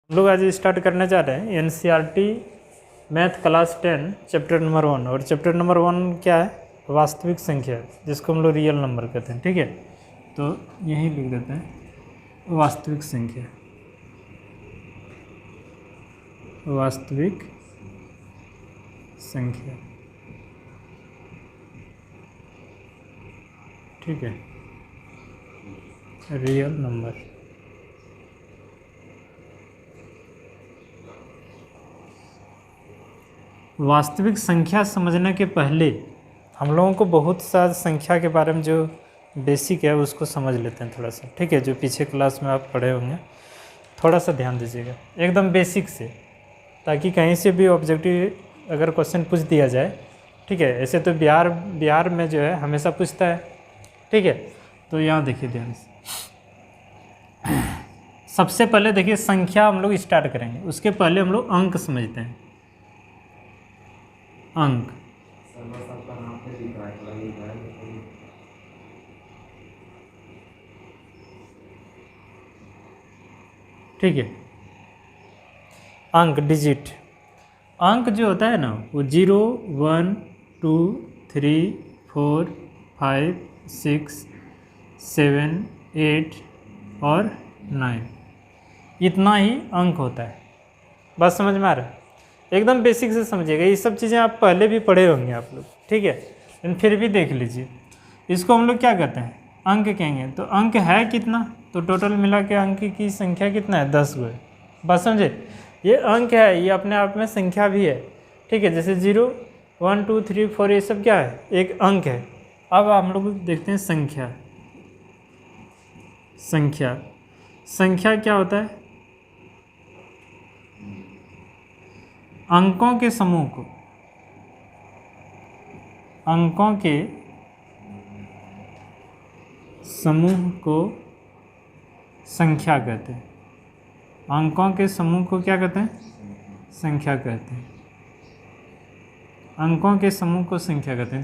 हम लोग आज स्टार्ट करने जा रहे हैं NCERT math class 10 chapter number 1। और चैप्टर नंबर 1 क्या है? वास्तविक संख्या, जिसको हम लोग रियल नंबर कहते हैं। ठीक है, तो यही लिख देते हैं वास्तविक संख्या। वास्तविक संख्या, ठीक है, रियल नंबर। वास्तविक संख्या समझने के पहले हम लोगों को बहुत सा संख्या के बारे में जो बेसिक है उसको समझ लेते हैं थोड़ा सा। ठीक है, जो पीछे क्लास में आप पढ़े होंगे, थोड़ा सा ध्यान दीजिएगा एकदम बेसिक से, ताकि कहीं से भी ऑब्जेक्टिव अगर क्वेश्चन पूछ दिया जाए। ठीक है, ऐसे तो बिहार में जो है हमेशा पूछता है। ठीक है, तो यहाँ देखिए ध्यान से। सबसे पहले देखिए संख्या हम लोग स्टार्ट करेंगे, उसके पहले हम लोग अंक समझते हैं। अंक, ठीक है, अंक डिजिट। अंक जो होता है ना वो 0, 1, 2, 3, 4, 5, 6, 7, 8 और 9, इतना ही अंक होता है। बात समझ में आ रहा है? एकदम बेसिक से समझिएगा, ये सब चीज़ें आप पहले भी पढ़े होंगे आप लोग। ठीक है, लेकिन फिर भी देख लीजिए। इसको हम लोग क्या कहते हैं? अंक कहेंगे। तो अंक है कितना? तो टोटल मिला के अंक की संख्या कितना है? 10 गो है। बात समझे? ये अंक है, ये अपने आप में संख्या भी है। ठीक है, जैसे 0, 1, 2, 3, 4 ये सब क्या है? एक अंक है। अब हम लोग देखते हैं संख्या। संख्या, संख्या क्या होता है? अंकों के समूह को, अंकों के समूह को संख्या कहते हैं। अंकों के समूह को क्या कहते हैं? संख्या कहते हैं। अंकों के समूह को संख्या कहते हैं।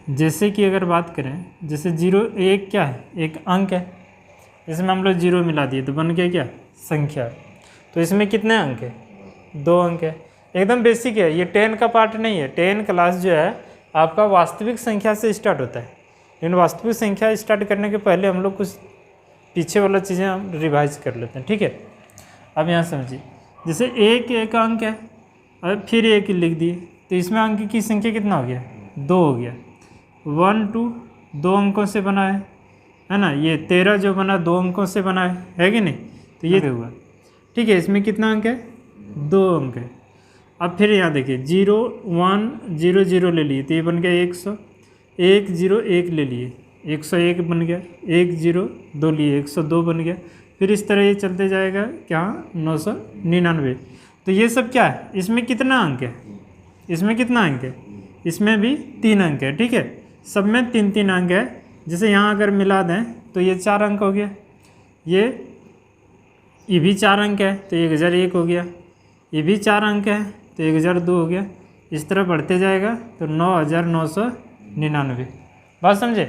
जैसे कि अगर बात करें, जैसे 0 एक क्या है? एक अंक है। इसमें हम लोग 0 मिला दिए तो बन गया क्या? संख्या। तो इसमें कितने अंक है? 2 अंक है। एकदम बेसिक है, ये 10 का पार्ट नहीं है। 10 क्लास जो है आपका वास्तविक संख्या से स्टार्ट होता है, लेकिन वास्तविक संख्या स्टार्ट करने के पहले हम लोग कुछ पीछे वाला चीज़ें हम रिवाइज कर लेते हैं। ठीक है, अब यहाँ समझिए, जैसे एक अंक है, अब फिर एक लिख दिए तो इसमें अंक की संख्या कितना हो गया? 2 हो गया। 1, 2 2 अंकों से बना है ना। ये 13 जो बना 2 अंकों से बना है कि नहीं? तो ये हुआ। ठीक है, इसमें कितना अंक है? 2 अंक है। अब फिर यहाँ देखिए 0, 1, 0, 0 ले लिए तो ये बन गया 100। 1, 0, 1 ले लिए 101 बन गया। 1, 0, 2 लिए 102 बन गया। फिर इस तरह ये चलते जाएगा क्या? 999। तो ये सब क्या है? इसमें कितना अंक है? इसमें कितना अंक है? इसमें भी 3 अंक है। ठीक है, सब में 3-3 अंक है। जैसे यहाँ अगर मिला दें तो ये 4 अंक हो गया। ये भी 4 अंक है तो 1001 हो गया। ये भी 4 अंक है तो 1002 हो गया। इस तरह बढ़ते जाएगा तो 9999। बात समझे?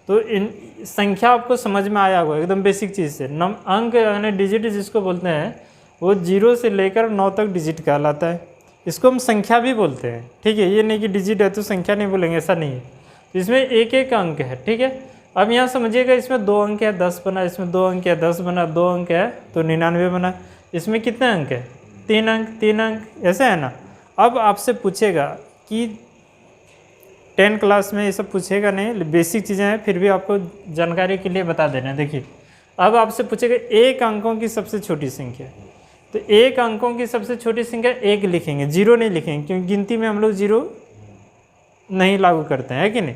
तो इन संख्या आपको समझ में आया होगा एकदम बेसिक चीज़ से। अंक यानी डिजिट जिसको बोलते हैं वो 0 से लेकर 9 तक डिजिट कहलाता है। इसको हम संख्या भी बोलते हैं। ठीक है, ये नहीं कि डिजिट है तो संख्या नहीं बोलेंगे, ऐसा नहीं है। तो इसमें एक अंक है। ठीक है, अब यहाँ समझिएगा, इसमें 2 अंक है 10 बना, इसमें 2 अंक है 10 बना, 2 अंक है तो 99 बना। इसमें कितने अंक है? 3 अंक, 3 अंक, ऐसा है ना। अब आपसे पूछेगा कि 10 क्लास में ये सब पूछेगा नहीं, बेसिक चीज़ें हैं, फिर भी आपको जानकारी के लिए बता देना। देखिए, अब आपसे पूछेगा एक अंकों की सबसे छोटी संख्या। तो एक अंकों की सबसे छोटी संख्या 1 लिखेंगे, 0 नहीं लिखेंगे, क्योंकि गिनती में हम लोग 0 नहीं लागू करते हैं, है कि नहीं।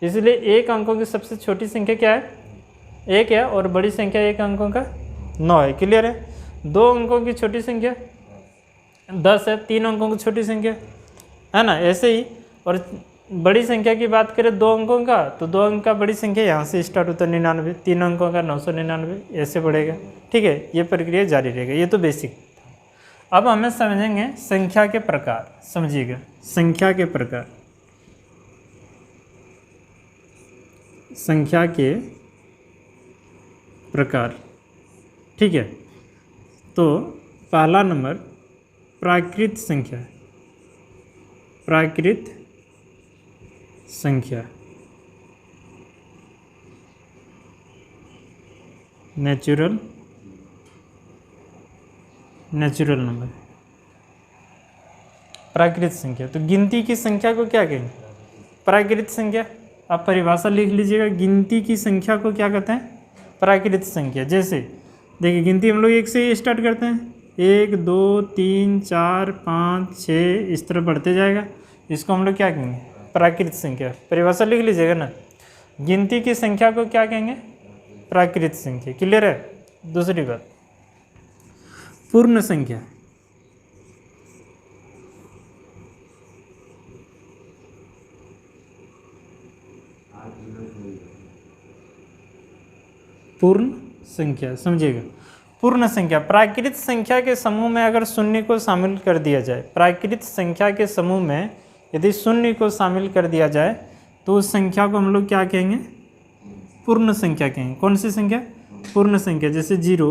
इसलिए एक अंकों की सबसे छोटी संख्या क्या है? 1 है, और बड़ी संख्या एक अंकों का 9 है। क्लियर है? 2 अंकों की छोटी संख्या 10 है, 3 अंकों की छोटी संख्या है ना, ऐसे ही। और बड़ी संख्या की बात करें 2 अंकों का, तो 2 अंक का बड़ी संख्या यहाँ से स्टार्ट होता है 99, 3 अंकों का 999, ऐसे बढ़ेगा। ठीक है, ये प्रक्रिया जारी रहेगा। ये तो बेसिक। अब हमें समझेंगे संख्या के प्रकार। समझिएगा, संख्या के प्रकार। संख्या के प्रकार। ठीक है। तो पहला नंबर प्राकृत संख्या, प्राकृत संख्या, नेचुरल नंबर, प्राकृत संख्या। तो गिनती की संख्या को क्या कहेंगे? प्राकृत संख्या। आप परिभाषा लिख लीजिएगा, गिनती की संख्या को क्या कहते हैं? प्राकृत संख्या। जैसे देखिए गिनती हम लोग 1 से स्टार्ट करते हैं, 1 2 3 4 5 6 इस तरह बढ़ते जाएगा, इसको हम लोग क्या कहेंगे? प्राकृत संख्या। परिभाषा लिख लीजिएगा ना, गिनती की संख्या को क्या कहेंगे? प्राकृत संख्या। क्लियर है? दूसरी बात, पूर्ण संख्या, पूर्ण संख्या समझिएगा। पूर्ण संख्या, प्राकृत संख्या के समूह में अगर शून्य को शामिल कर दिया जाए, प्राकृत संख्या के समूह में यदि शून्य को शामिल कर दिया जाए तो उस संख्या को हम लोग क्या कहेंगे? पूर्ण संख्या कहेंगे। कौन सी संख्या? पूर्ण संख्या। जैसे 0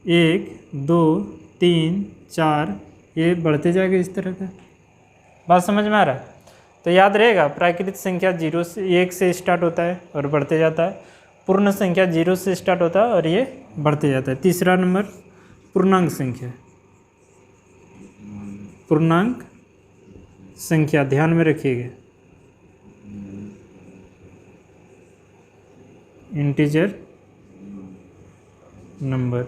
1 2 3 4 ये बढ़ते जाएगा इस तरह का। बात समझ में आ रहा है? तो याद रहेगा, प्राकृत संख्या 0 से 1 से स्टार्ट होता है और बढ़ते जाता है, पूर्ण संख्या 0 से स्टार्ट होता है और ये बढ़ते जाता है। तीसरा नंबर पूर्णांक संख्या, पूर्णांक संख्या ध्यान में रखिएगा, इंटीजर नंबर।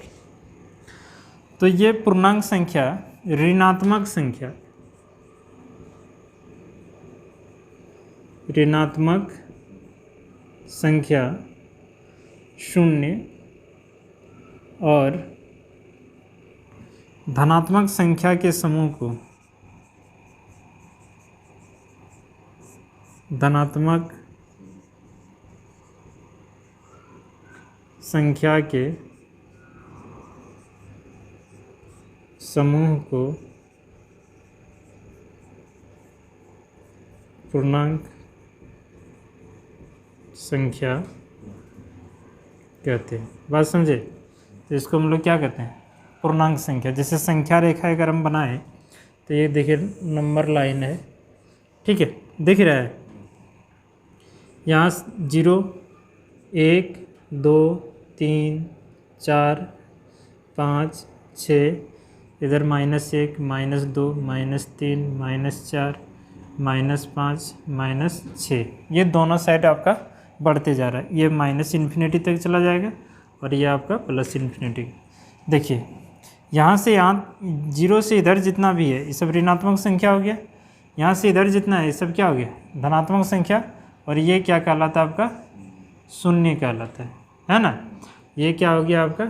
तो ये पूर्णांक संख्या, ऋणात्मक संख्या, ऋणात्मक संख्या 0 और धनात्मक संख्या के समूह को, धनात्मक संख्या के समूह को पूर्णांक संख्या कहते हैं। बात समझे? तो इसको हम लोग क्या कहते हैं? पूर्णांक संख्या। जैसे संख्या रेखा अगर हम बनाएं तो ये देखिए नंबर लाइन है, ठीक है, दिख रहा है यहाँ 0 1 2 3 4 5 6, इधर -1 -2 -3 -4 -5 -6, ये दोनों साइड आपका बढ़ते जा रहा है। ये -इन्फिनिटी तक चला जाएगा और ये आपका +इन्फिनिटी। देखिए यहाँ से यहाँ 0 से इधर जितना भी है ये सब ऋणात्मक संख्या हो गया, यहाँ से इधर जितना है ये सब क्या हो गया? धनात्मक संख्या। और ये क्या कहलाता है आपका? शून्य कहलाता है ना। ये क्या हो गया आपका?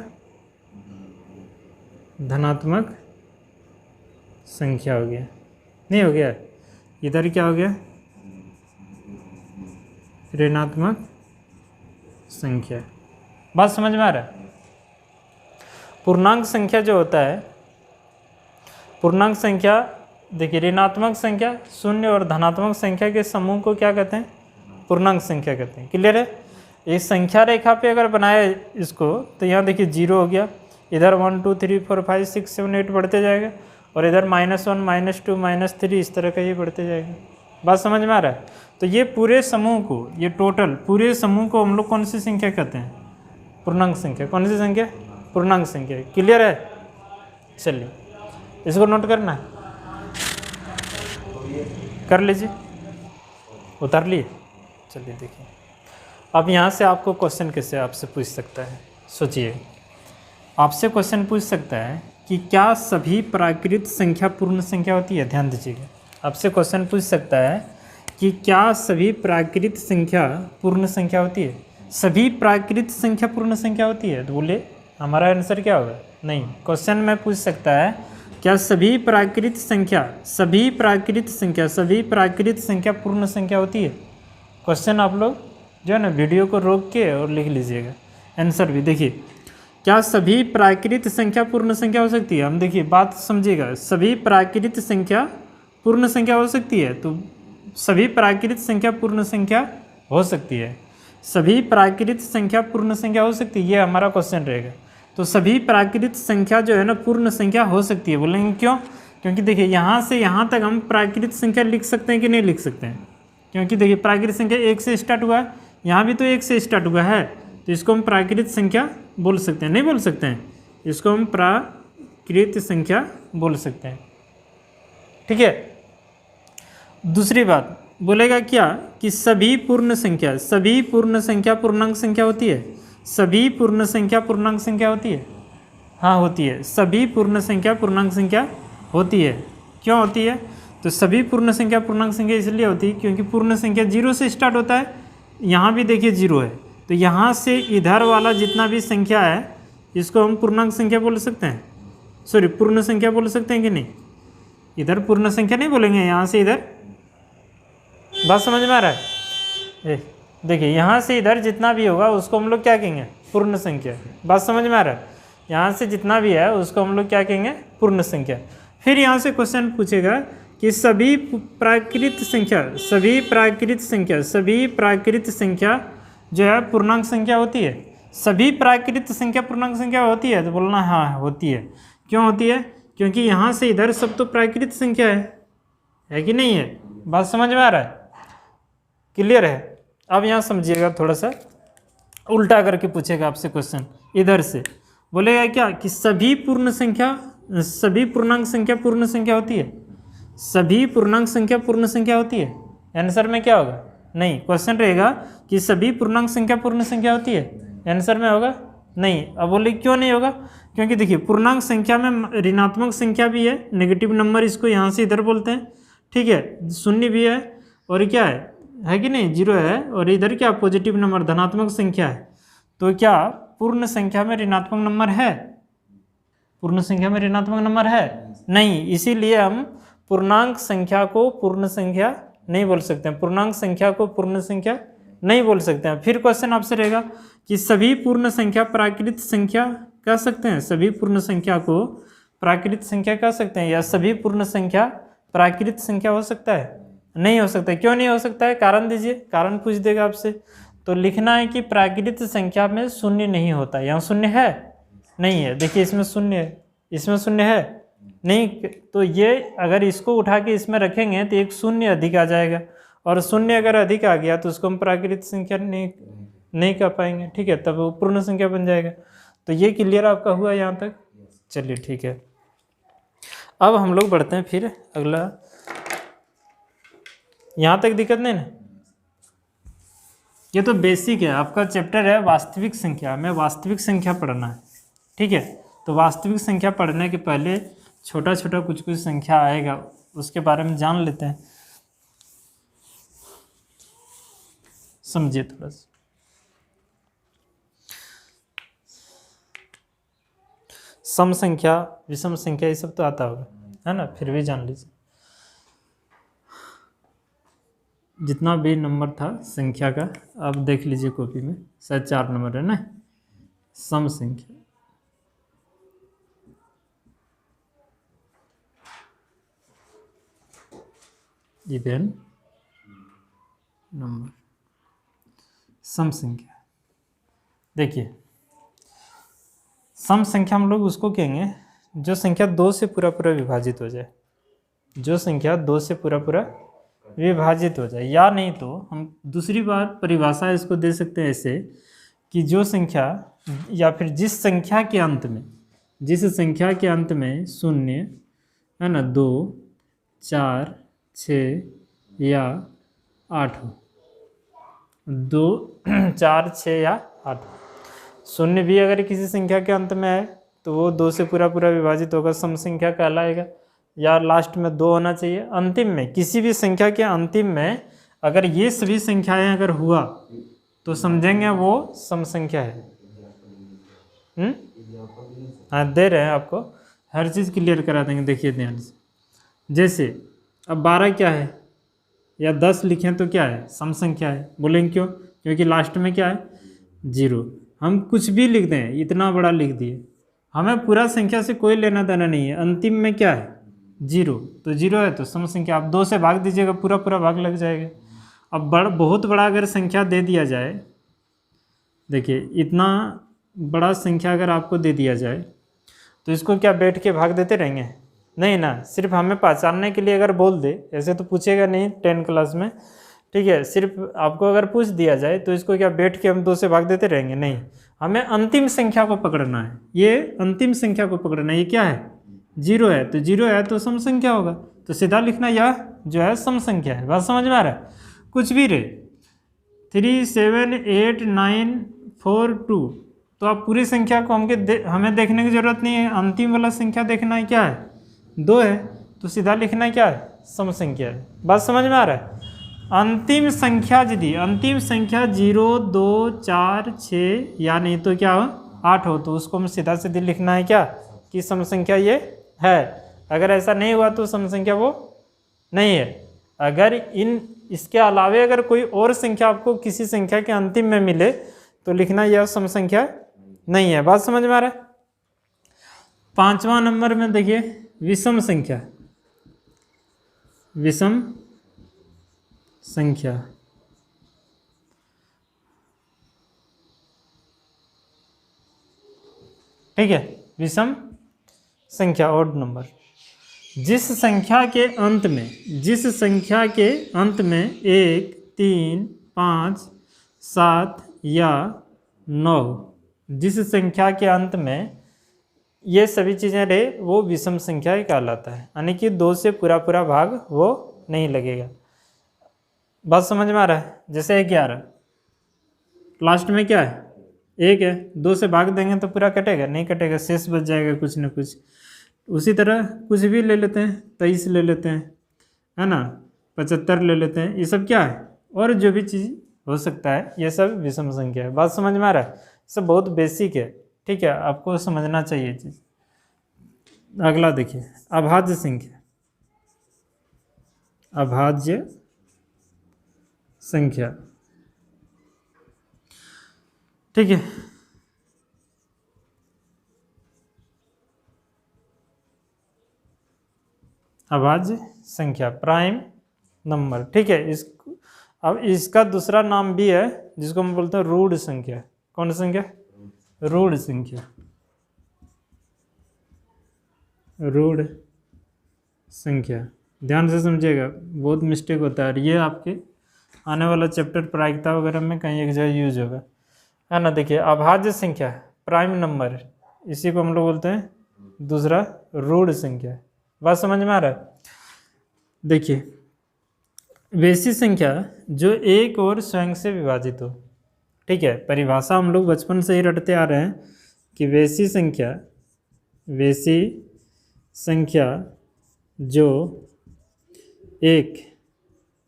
धनात्मक संख्या हो गया, नहीं हो गया? इधर क्या हो गया? ऋणात्मक संख्या। बात समझ में आ रहा है? पूर्णांक संख्या जो होता है, पूर्णांक संख्या देखिए ऋणात्मक संख्या 0 और धनात्मक संख्या के समूह को क्या कहते हैं? पूर्णांक संख्या कहते हैं। क्लियर है? एक संख्या रेखा पे अगर बनाए इसको तो यहाँ देखिए 0 हो गया, इधर 1 2 3 4 5 6 7 8 बढ़ते जाएगा और इधर -1 -2 -3 इस तरह का ये बढ़ते जाएगा। बात समझ में आ रहा है? तो ये पूरे समूह को, ये टोटल पूरे समूह को हम लोग कौन सी संख्या कहते हैं? पूर्णांक संख्या। कौन सी संख्या? पूर्णांक संख्या। क्लियर है? चलिए इसको नोट करना है, कर लीजिए, उतार लिए। चलिए देखिए अब यहाँ से आपको क्वेश्चन कैसे आपसे पूछ सकता है? सोचिए, आपसे क्वेश्चन पूछ सकता है कि क्या सभी प्राकृत संख्या पूर्ण संख्या होती है? ध्यान दीजिएगा, आपसे क्वेश्चन पूछ सकता है कि क्या सभी प्राकृत संख्या पूर्ण संख्या होती है? सभी प्राकृत संख्या पूर्ण संख्या होती है? तो बोले हमारा आंसर क्या होगा? नहीं। क्वेश्चन में पूछ सकता है क्या सभी प्राकृत संख्या, सभी प्राकृत संख्या, सभी प्राकृत संख्या पूर्ण संख्या होती है? क्वेश्चन आप लोग जो है ना वीडियो को रोक के और लिख लीजिएगा आंसर भी। देखिए क्या सभी प्राकृत संख्या पूर्ण संख्या हो सकती है? हम देखिए बात समझिएगा, सभी प्राकृत संख्या पूर्ण संख्या हो सकती है, तो सभी प्राकृत संख्या पूर्ण संख्या हो सकती है, सभी प्राकृत संख्या पूर्ण संख्या हो सकती है, ये हमारा क्वेश्चन रहेगा। तो सभी प्राकृत संख्या जो है ना पूर्ण संख्या हो सकती है। बोलेंगे क्यों? क्योंकि देखिए यहाँ से यहाँ तक हम प्राकृत संख्या लिख सकते हैं कि नहीं लिख सकते हैं? क्योंकि देखिए प्राकृत संख्या 1 से स्टार्ट हुआ है, यहाँ भी तो 1 से स्टार्ट हुआ है, तो इसको हम प्राकृत संख्या बोल सकते हैं, नहीं बोल सकते हैं? इसको हम प्राकृत संख्या बोल सकते हैं। ठीक है। दूसरी बात बोलेगा क्या कि सभी पूर्ण संख्या पूर्णांक संख्या होती है। सभी पूर्ण संख्या पूर्णांक संख्या होती है? हाँ होती है। सभी पूर्ण संख्या पूर्णांक संख्या होती है। क्यों होती है? तो सभी पूर्ण संख्या पूर्णांक संख्या इसलिए होती है क्योंकि पूर्ण संख्या 0 से स्टार्ट होता है। यहाँ भी देखिए 0 है, तो यहाँ से इधर वाला जितना भी संख्या है इसको हम पूर्णांक संख्या बोल सकते हैं, सॉरी पूर्ण संख्या बोल सकते हैं कि नहीं? इधर पूर्ण संख्या नहीं बोलेंगे, यहाँ से इधर। बात समझ में आ रहा है? देखिए यहाँ से इधर जितना भी होगा उसको हम लोग क्या कहेंगे? पूर्ण संख्या। बात समझ में आ रहा है? यहाँ से जितना भी है उसको हम लोग क्या कहेंगे? पूर्ण संख्या। फिर यहाँ से क्वेश्चन पूछेगा कि सभी प्राकृत संख्या जो है पूर्णांक संख्या होती है। सभी प्राकृत संख्या पूर्णांक संख्या होती है, तो बोलना हाँ होती है। क्यों होती है? क्योंकि यहाँ से इधर सब तो प्राकृत संख्या है कि नहीं है? बात समझ में आ रहा है? क्लियर है? अब यहाँ समझिएगा, थोड़ा सा उल्टा करके पूछेगा आपसे क्वेश्चन। इधर से बोलेगा क्या कि सभी पूर्णांक संख्या पूर्ण संख्या होती है। सभी पूर्णांक संख्या पूर्ण संख्या होती है। आंसर में क्या होगा? नहीं। क्वेश्चन रहेगा कि सभी पूर्णांक संख्या पूर्ण संख्या होती है, आंसर में होगा नहीं। अब बोले क्यों नहीं होगा? क्योंकि देखिए पूर्णांक संख्या में ऋणात्मक संख्या भी है, नेगेटिव नंबर इसको यहाँ से इधर बोलते हैं। ठीक है, शून्य भी है और क्या है कि नहीं? 0 है, और इधर क्या पॉजिटिव नंबर धनात्मक संख्या है। तो क्या पूर्ण संख्या में ऋणात्मक नंबर है? पूर्ण संख्या में ऋणात्मक नंबर है नहीं, इसीलिए हम पूर्णांक संख्या को पूर्ण संख्या नहीं बोल सकते हैं। पूर्णांक संख्या को पूर्ण संख्या नहीं बोल सकते हैं। फिर क्वेश्चन आपसे रहेगा कि सभी पूर्ण संख्या प्राकृत संख्या कह सकते हैं? सभी पूर्ण संख्या को प्राकृत संख्या कह सकते हैं, या सभी पूर्ण संख्या प्राकृत संख्या हो सकता है? नहीं हो सकता है। क्यों नहीं हो सकता है? कारण दीजिए। कारण पूछ देगा आपसे, तो लिखना है कि प्राकृत संख्या में शून्य नहीं होता। यहाँ शून्य है? नहीं है। देखिए इसमें शून्य है, इसमें शून्य है नहीं, तो ये अगर इसको उठा के इसमें रखेंगे तो एक शून्य अधिक आ जाएगा, और शून्य अगर अधिक आ गया तो उसको हम प्राकृत संख्या नहीं कर पाएंगे। ठीक है, तब वो पूर्ण संख्या बन जाएगा। तो ये क्लियर आपका हुआ यहाँ तक? चलिए ठीक है। अब हम लोग बढ़ते हैं फिर अगला। यहाँ तक दिक्कत नहीं ना? ये तो बेसिक है, आपका चैप्टर है वास्तविक संख्या में वास्तविक संख्या पढ़ना है। ठीक है, तो वास्तविक संख्या पढ़ने के पहले छोटा छोटा कुछ संख्या आएगा, उसके बारे में जान लेते हैं। समझिए थोड़ा सा। सम संख्या, विषम संख्या, ये सब तो आता होगा, है ना? फिर भी जान लीजिए। जितना भी नंबर था संख्या का, आप देख लीजिए कॉपी में, शायद 4 नंबर है ना। सम संख्या, इवन नंबर, सम संख्या। देखिए सम संख्या हम लोग उसको कहेंगे जो संख्या 2 से पूरा पूरा विभाजित हो जाए। जो संख्या 2 से पूरा पूरा विभाजित हो जाए, या नहीं तो हम दूसरी बार परिभाषा इसको दे सकते हैं ऐसे कि जो संख्या, या फिर जिस संख्या के अंत में 0 है ना, 2, 4, 6 या 8 हो। 2, 4, 6 या 8। 0 भी अगर किसी संख्या के अंत में है तो वो 2 से पूरा पूरा विभाजित होगा, सम संख्या कहलाएगा। या लास्ट में 2 होना चाहिए। अंतिम में किसी भी संख्या के अंतिम में अगर ये सभी संख्याएं अगर हुआ तो समझेंगे वो सम संख्या है। हाँ, दे रहे हैं आपको, हर चीज़ क्लियर करा देंगे। देखिए ध्यान से, जैसे अब 12 क्या है या 10 लिखें तो क्या है? सम संख्या है। बोलेंगे क्यों? क्योंकि लास्ट में क्या है? 0। हम कुछ भी लिख दें, इतना बड़ा लिख दिए, हमें पूरा संख्या से कोई लेना देना नहीं है। अंतिम में क्या है? 0। तो 0 है तो सम संख्या। आप 2 से भाग दीजिएगा, पूरा पूरा भाग लग जाएगा। अब बहुत बड़ा अगर संख्या दे दिया जाए, देखिए इतना बड़ा संख्या अगर आपको दे दिया जाए तो इसको क्या बैठ के भाग देते रहेंगे? नहीं ना, सिर्फ हमें पहचानने के लिए अगर बोल दे, ऐसे तो पूछेगा नहीं 10 क्लास में, ठीक है। सिर्फ आपको अगर पूछ दिया जाए तो इसको क्या बैठ के हम 2 से भाग देते रहेंगे? नहीं, हमें अंतिम संख्या को पकड़ना है। ये अंतिम संख्या को पकड़ना है। ये क्या है? 0 है, तो 0 है तो सम संख्या होगा, तो सीधा लिखना यह जो है सम संख्या है। बात समझ में आ रहा है? कुछ भी रहे 3 7 8 9 4 2, तो आप पूरी संख्या को हमें देखने की जरूरत नहीं है, अंतिम वाला संख्या देखना है, क्या है? 2 है, तो सीधा लिखना क्या है? सम संख्या है। बात समझ में आ रहा है? अंतिम संख्या यदि अंतिम संख्या 0 2 4 6 या नहीं तो क्या हो 8 हो, तो उसको हम सीधा सीधे लिखना है क्या कि सम संख्या ये है। अगर ऐसा नहीं हुआ तो सम संख्या वो नहीं है। अगर इसके अलावे अगर कोई और संख्या आपको किसी संख्या के अंतिम में मिले तो लिखना यह सम संख्या नहीं है। बात समझ में आ रहा है? 5वां नंबर में देखिए विषम संख्या। विषम संख्या, ठीक है। विषम संख्या ओड नंबर, जिस संख्या के अंत में 1 3 5 7 या 9, जिस संख्या के अंत में ये सभी चीज़ें रहे वो विषम संख्या कहलाता है, यानी कि 2 से पूरा भाग वो नहीं लगेगा। बात समझ में आ रहा है? जैसे 11 लास्ट में क्या है? 1 है, 2 से भाग देंगे तो पूरा कटेगा? नहीं कटेगा, शेष बच जाएगा कुछ न कुछ। उसी तरह कुछ भी ले लेते हैं, 23 ले लेते हैं, है ना, 75 ले लेते हैं, ये सब क्या है? और जो भी चीज़ हो सकता है ये सब विषम संख्या है। बात समझ में आ रहा है? सब बहुत बेसिक है, ठीक है, आपको समझना चाहिए चीज़। अगला देखिए अभाज्य संख्या। अभाज्य संख्या, ठीक है। अभाज्य संख्या प्राइम नंबर, ठीक है। अब इसका दूसरा नाम भी है जिसको हम बोलते हैं रूढ़ संख्या। कौन संख्या? रूढ़ संख्या। रूढ़ संख्या, ध्यान से समझिएगा, बहुत मिस्टेक होता है। ये आपके आने वाला चैप्टर प्रायिकता वगैरह में कहीं एक जगह यूज होगा, है ना। देखिए अभाज्य संख्या प्राइम नंबर, इसी को हम लोग बोलते हैं दूसरा रूढ़ संख्या। बात समझ में आ रहा है? देखिए वैसी संख्या जो एक और स्वयं से विभाजित हो, ठीक है। परिभाषा हम लोग बचपन से ही रटते आ रहे हैं कि वैसी संख्या जो एक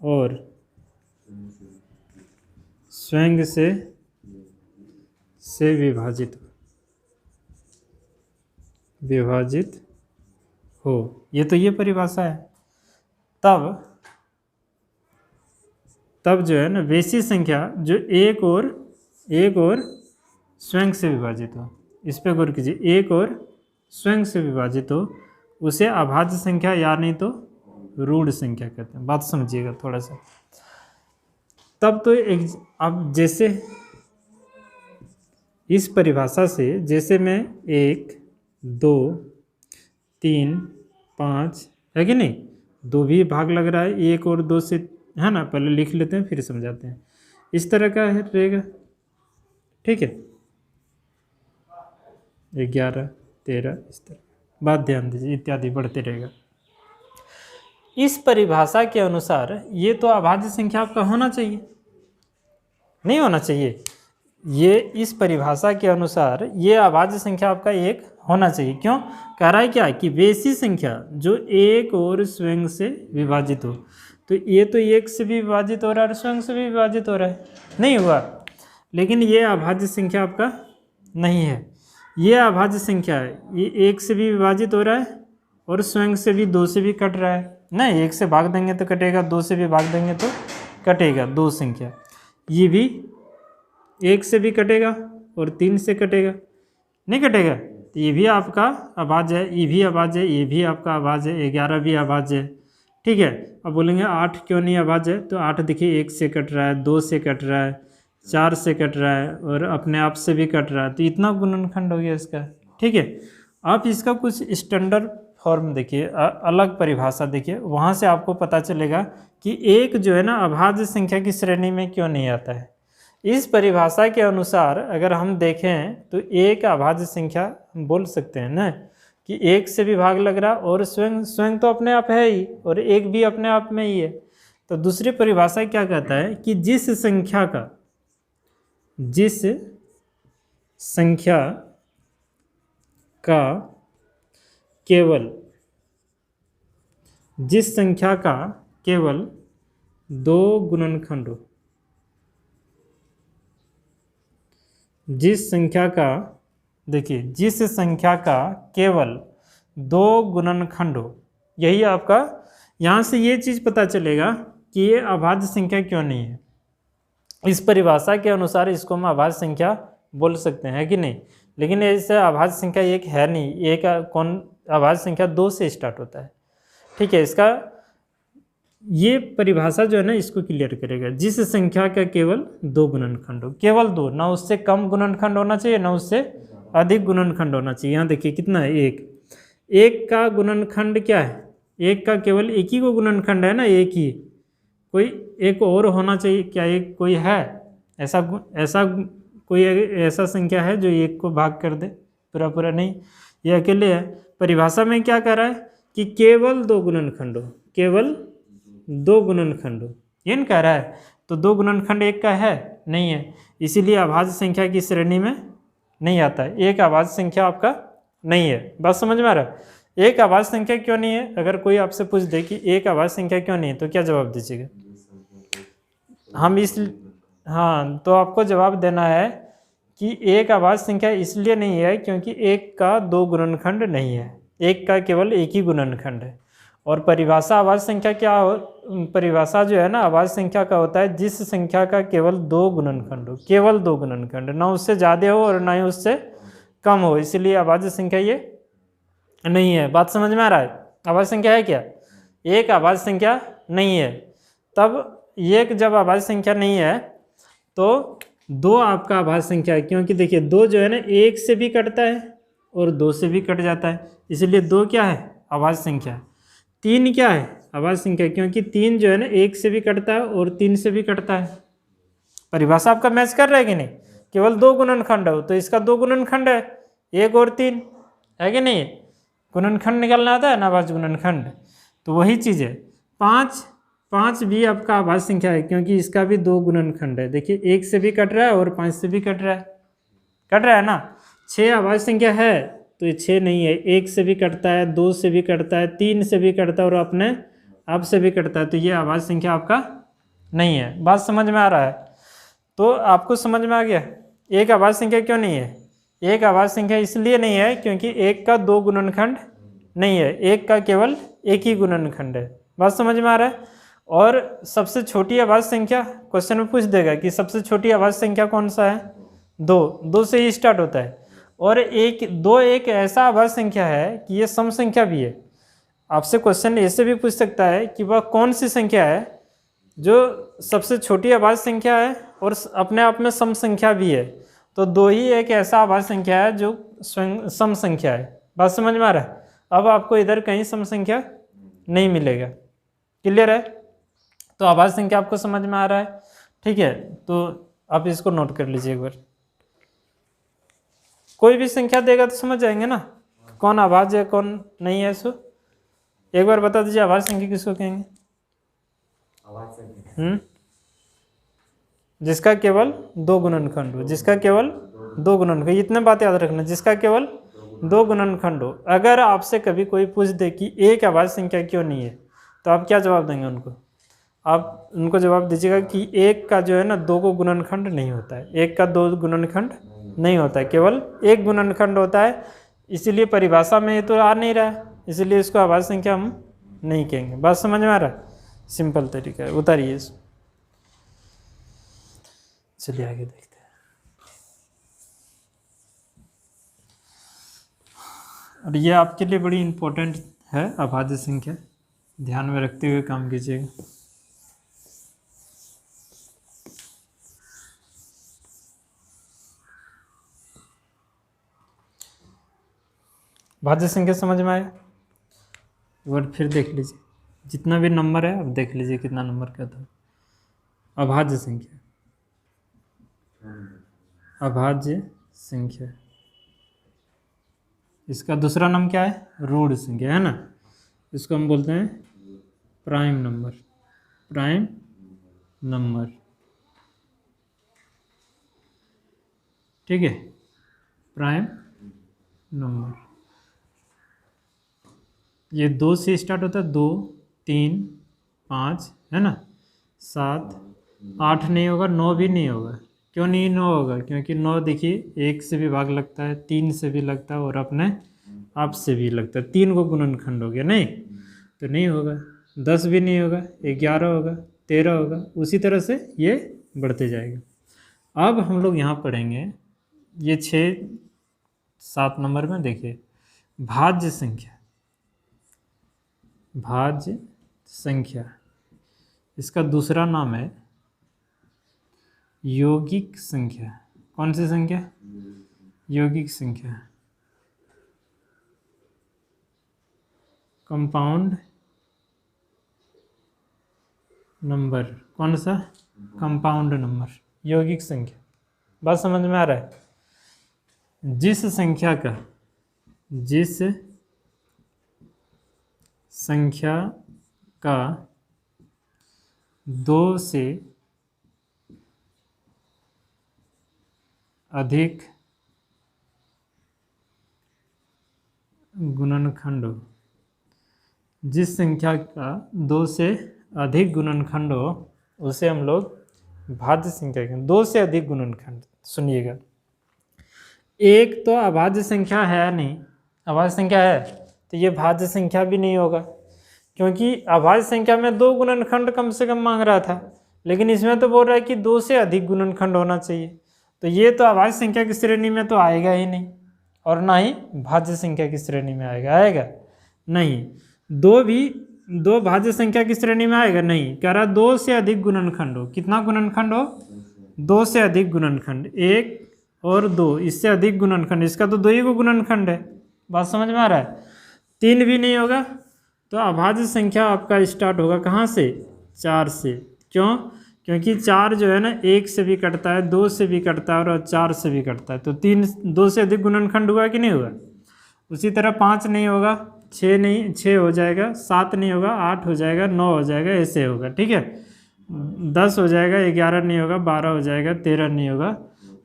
और स्वयं से विभाजित हो, ये तो ये परिभाषा है। तब जो है ना वैसी संख्या जो एक और स्वयं से विभाजित हो, इस पे गौर कीजिए, एक और स्वयं से विभाजित हो, उसे अभाज्य संख्या या नहीं तो रूढ़ संख्या कहते हैं। बात समझिएगा थोड़ा सा। तब तो अब जैसे इस परिभाषा से, जैसे मैं 1 2 3 5 है कि नहीं, 2 भी भाग लग रहा है 1 और 2 से, है ना। पहले लिख लेते हैं फिर समझाते हैं। इस तरह का रहेगा, ठीक है। 11 13 इस तरह, बात ध्यान दीजिए, इत्यादि बढ़ते रहेगा। इस परिभाषा के अनुसार ये तो अभाज्य संख्या आपका होना चाहिए, नहीं होना चाहिए? ये इस परिभाषा के अनुसार ये अभाज्य संख्या आपका 1 होना चाहिए। क्यों? कह रहा है क्या कि वैसी संख्या जो एक और स्वयं से विभाजित हो, तो ये तो 1 से भी विभाजित हो रहा है और स्वयं से भी विभाजित हो रहा है, नहीं हुआ। लेकिन ये अभाज्य संख्या आपका नहीं है। ये अभाज्य संख्या है, ये 1 से भी विभाजित हो रहा है और स्वयं से भी 2 से भी कट रहा है। नहीं, 1 से भाग देंगे तो कटेगा, 2 से भी भाग देंगे तो कटेगा। 2 संख्या, ये भी 1 से भी कटेगा और 3 से कटेगा, नहीं कटेगा। तो ये भी आपका अभाज्य है, ये भी अभाज्य है, ये भी आपका अभाज्य है, 11 भी अभाज्य है, ठीक है। अब बोलेंगे 8 क्यों नहीं अभाज्य है? तो 8 देखिए 1 से कट रहा है, 2 से कट रहा है, 4 से कट रहा है और अपने आप से भी कट रहा है, तो इतना गुणनखंड हो गया इसका। ठीक है, आप इसका कुछ स्टैंडर्ड फॉर्म देखिए, अलग परिभाषा देखिए, वहाँ से आपको पता चलेगा कि एक जो है ना अभाज्य संख्या की श्रेणी में क्यों नहीं आता है। इस परिभाषा के अनुसार अगर हम देखें तो एक अभाज्य संख्या हम बोल सकते हैं ना कि एक से भी भाग लग रहा और स्वयं तो अपने आप है ही, और एक भी अपने आप में ही है। तो दूसरी परिभाषा क्या कहता है कि जिस संख्या का केवल 2 गुणनखंड हो, जिस संख्या का केवल 2 गुणनखंड हो, यही आपका यहाँ से ये चीज़ पता चलेगा कि ये अभाज्य संख्या क्यों नहीं है। इस परिभाषा के अनुसार इसको हम अभाज्य संख्या बोल सकते हैं कि नहीं, लेकिन ऐसे अभाज्य संख्या एक है नहीं, एक अभाज्य संख्या 2 से स्टार्ट होता है। ठीक है, इसका ये परिभाषा जो है ना इसको क्लियर करेगा। जिस संख्या का केवल 2 गुणनखंड हो, केवल 2, ना उससे कम गुणनखंड होना चाहिए ना उससे अधिक गुणनखंड होना चाहिए। यहाँ देखिए कितना है, एक का गुणनखंड क्या है, एक का केवल एक ही को गुणनखंड है ना, एक ही, कोई एक और होना चाहिए क्या, एक कोई है ऐसा कोई ऐसा संख्या है जो एक को भाग कर दे पूरा? नहीं, ये अकेले है। परिभाषा में क्या कह रहा है कि केवल 2 गुणनखंड हो, केवल 2 गुणनखंड हो, ये कह रहा है। तो 2 गुणनखंड एक का है नहीं है, इसीलिए अभाज्य संख्या की श्रेणी में नहीं आता है। एक अभाज्य संख्या आपका नहीं है। बात समझ में आ रहा है? एक अभाज्य संख्या क्यों नहीं है? अगर कोई आपसे पूछ दे कि एक अभाज्य संख्या क्यों नहीं है, तो क्या जवाब दीजिएगा? हाँ, तो आपको जवाब देना है कि एक अभाज्य संख्या इसलिए नहीं है क्योंकि एक का 2 गुणनखंड नहीं है, एक का केवल एक ही गुणनखंड है। और परिभाषा अभाज्य संख्या क्या हो, परिभाषा जो है ना अभाज्य संख्या का होता है जिस संख्या का केवल 2 गुणनखंड हो, केवल 2 गुणनखंड, ना उससे ज़्यादा हो और ना ही उससे कम हो, इसलिए अभाज्य संख्या ये नहीं है। बात समझ में आ रहा है? अभाज्य संख्या है क्या? एक अभाज्य संख्या नहीं है। तब एक जब अभाज्य संख्या नहीं है तो 2 आपका अभाज्य संख्या है, क्योंकि देखिए 2 जो है ना 1 से भी कटता है और 2 से भी कट जाता है, इसलिए 2 क्या है? अभाज्य संख्या। 3 क्या है? अभाज्य संख्या, क्योंकि 3 जो है ना 1 से भी कटता है और 3 से भी कटता है। परिभाषा आपका मैच कर रहा है कि नहीं? केवल 2 गुणनखंड हो तो इसका 2 गुणनखंड है, 1 और 3 है कि नहीं? गुणनखंड निकालना आता है ना, अभाज्य गुणनखंड, तो वही चीज़ है। 5 भी आपका अभाज्य संख्या है क्योंकि इसका भी 2 गुणनखंड है। देखिए 1 से भी कट रहा है और 5 से भी कट रहा है ना। 6 अभाज्य संख्या है तो ये 6 नहीं है, 1 से भी कटता है, 2 से भी कटता है, 3 से भी कटता है और अपने आप से भी कटता है, तो ये अभाज्य संख्या आपका नहीं है। बात समझ में आ रहा है? तो आपको समझ में आ गया एक अभाज्य संख्या क्यों नहीं है? एक अभाज्य संख्या इसलिए नहीं है क्योंकि एक का 2 गुणनखंड नहीं है, एक का केवल एक ही गुणनखंड है। बात समझ में आ रहा है? और सबसे छोटी अभाज्य संख्या क्वेश्चन में पूछ देगा कि सबसे छोटी अभाज्य संख्या कौन सा है? 2 से ही स्टार्ट होता है। और 2 एक ऐसा अभाज्य संख्या है कि ये सम संख्या भी है। आपसे क्वेश्चन ऐसे भी पूछ सकता है कि वह कौन सी संख्या है जो सबसे छोटी अभाज्य संख्या है और अपने आप में सम संख्या भी है। तो 2 ही एक ऐसा अभाज्य संख्या है जो स्वयं सम संख्या है। बात समझ में आ रहा है? अब आपको इधर कहीं सम संख्या नहीं मिलेगा। क्लियर है? तो अभाज्य संख्या आपको समझ में आ रहा है? ठीक है, तो आप इसको नोट कर लीजिए एक बार। कोई भी संख्या देगा तो समझ जाएंगे ना कौन अभाज्य है कौन नहीं है। सो एक बार बता दीजिए अभाज्य संख्या किसको कहेंगे? जिसका केवल 2 गुणनखंड हो, जिसका केवल 2 गुणनखंड, इतने बात याद रखना, जिसका केवल 2 गुणनखंड हो। अगर आपसे कभी कोई पूछ दे कि एक अभाज्य संख्या क्यों नहीं है, तो आप क्या जवाब देंगे उनको? आप उनको जवाब दीजिएगा कि एक का जो है ना 2 को गुणनखंड नहीं होता है, एक का 2 गुणनखंड नहीं होता है, केवल 1 गुणनखंड होता है। इसीलिए परिभाषा में ये तो आ नहीं रहा है, इसलिए इसको अभाज्य संख्या हम नहीं कहेंगे। बात समझ में आ रहा है? सिंपल तरीका है, उतारिए इसको। चलिए आगे देखते हैं। और ये आपके लिए बड़ी इंपॉर्टेंट है अभाज्य संख्या, ध्यान में रखते हुए काम कीजिएगा। भाज्य संख्या समझ में आया? एक बार फिर देख लीजिए, जितना भी नंबर है अब देख लीजिए कितना नंबर का था। अभाज्य संख्या, अभाज्य संख्या, इसका दूसरा नाम क्या है? रूढ़ संख्या, है ना। इसको हम बोलते हैं प्राइम नंबर, प्राइम नंबर, ठीक है, प्राइम नंबर। ये 2 से स्टार्ट होता है, 2, 3, 5, है ना, 7, 8 नहीं होगा, 9 भी नहीं होगा। क्यों नहीं 9 होगा? क्योंकि 9 देखिए 1 से भी भाग लगता है, 3 से भी लगता है और अपने आप से भी लगता है। 3 को गुणनखंड हो गया, नहीं तो नहीं होगा। 10 भी नहीं होगा, 11 होगा, 13 होगा, उसी तरह से ये बढ़ते जाएगा। अब हम लोग यहाँ पढ़ेंगे ये 6-7 नंबर में, देखिए भाज्य संख्या, भाज्य संख्या, इसका दूसरा नाम है यौगिक संख्या। कौन सी संख्या? यौगिक संख्या, कंपाउंड नंबर। कौन सा? कंपाउंड नंबर, यौगिक संख्या। बात समझ में आ रहा है? जिस संख्या का, जिस संख्या का 2 से अधिक गुणनखंड हो, जिस संख्या का 2 से अधिक गुणनखंड हो उसे हम लोग भाज्य संख्या कहते हैं। 2 से अधिक गुणनखंड, सुनिएगा, एक तो अभाज्य संख्या है नहीं, अभाज्य संख्या है तो ये भाज्य संख्या भी नहीं होगा, क्योंकि अभाज्य संख्या में 2 गुणनखंड कम से कम मांग रहा था, लेकिन इसमें तो बोल रहा है कि 2 से अधिक गुणनखंड होना चाहिए, तो ये तो अभाज्य संख्या की श्रेणी में तो आएगा ही नहीं, और ना ही भाज्य संख्या की श्रेणी में आएगा नहीं। 2 भाज्य संख्या की श्रेणी में आएगा नहीं, कह रहा 2 से अधिक गुणनखंड हो। कितना गुणनखंड हो? 2 से अधिक गुणनखंड, 1 और 2, इससे अधिक गुणनखंड, इसका तो 2 ही को गुणनखंड है। बात समझ में आ रहा है? 3 भी नहीं होगा, तो अभाज्य संख्या आपका स्टार्ट होगा कहाँ से? 4 से। क्यों? क्योंकि 4 जो है ना 1 से भी कटता है, 2 से भी कटता है और 4 से भी कटता है, तो 2 से अधिक गुणनखंड हुआ कि नहीं हुआ? उसी तरह 5 नहीं होगा, 6 नहीं, 6 हो जाएगा, 7 नहीं होगा, 8 हो जाएगा, 9 हो जाएगा, ऐसे होगा, ठीक है। 10 हो जाएगा, 11 नहीं होगा, 12 हो जाएगा, 13 नहीं होगा,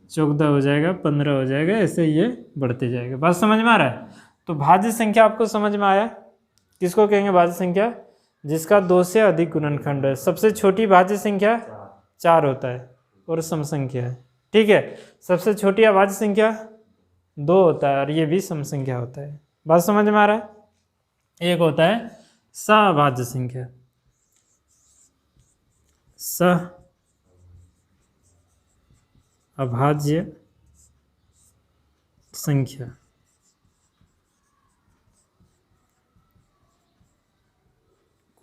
14 हो जाएगा, 15 हो जाएगा, ऐसे ये बढ़ते जाएगा। बात समझ में आ रहा है? तो भाज्य संख्या आपको समझ में आया? किसको कहेंगे भाज्य संख्या? जिसका 2 से अधिक गुणनखंड है। सबसे छोटी भाज्य संख्या 4 होता है और सम संख्या है, ठीक है। सबसे छोटी अभाज्य संख्या 2 होता है और ये भी सम संख्या होता है। बात समझ में आ रहा है? एक होता है सअभाज्य संख्या, सअभाज्य संख्या,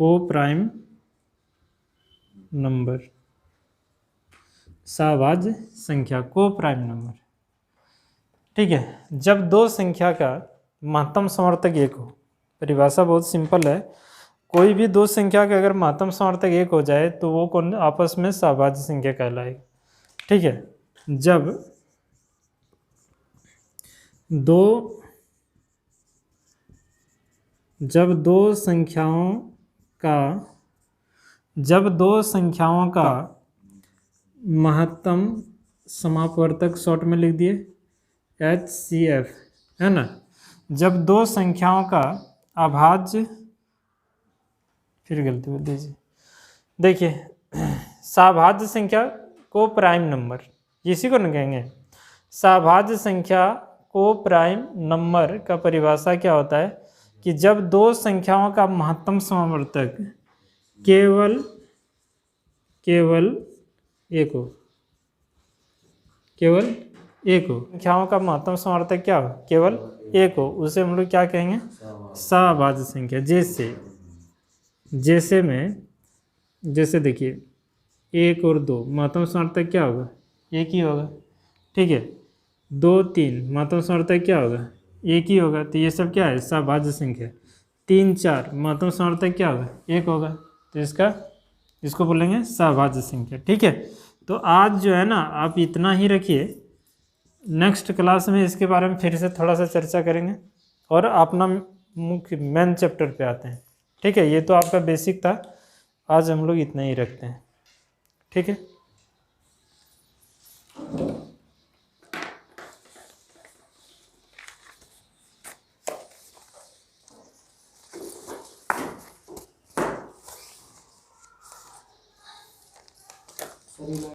को प्राइम नंबर, सअभाज्य संख्या को प्राइम नंबर, ठीक है। जब 2 संख्या का महत्तम समवर्तक 1 हो, परिभाषा बहुत सिंपल है, कोई भी 2 संख्या का अगर महत्तम समवर्तक 1 हो जाए तो वो कौन आपस में सअभाज्य संख्या कहलाएगी, ठीक है। जब दो संख्याओं का महत्तम समापवर्तक शॉर्ट में लिख दिए HCF, है ना। जब 2 संख्याओं का अभाज्य, फिर गलती बोल दीजिए, देखिए सअभाज्य संख्या को प्राइम नंबर, इसी को न कहेंगे सअभाज्य संख्या को प्राइम नंबर का परिभाषा क्या होता है कि जब 2 संख्याओं का महत्तम समावर्तक केवल एक हो, केवल 1 हो, संख्याओं का महत्तम समावर्तक क्या हो? केवल 1 हो, उसे हम लोग क्या कहेंगे? सअभाज्य संख्या। जैसे देखिए 1 और 2 महत्तम समावर्तक क्या होगा? 1 ही होगा, ठीक है। 2, 3 महत्तम समावर्तक क्या होगा? एक ही होगा, तो ये सब क्या है, सभाज्य संख्या। 3 4 महत्तम समार्थक क्या होगा, 1 होगा, तो इसको बोलेंगे सभाज्य संख्या। ठीक है, तो आज जो है ना आप इतना ही रखिए, नेक्स्ट क्लास में इसके बारे में फिर से थोड़ा सा चर्चा करेंगे और अपना मुख्य मेन चैप्टर पे आते हैं। ठीक है, ये तो आपका बेसिक था, आज हम लोग इतना ही रखते हैं। ठीक है।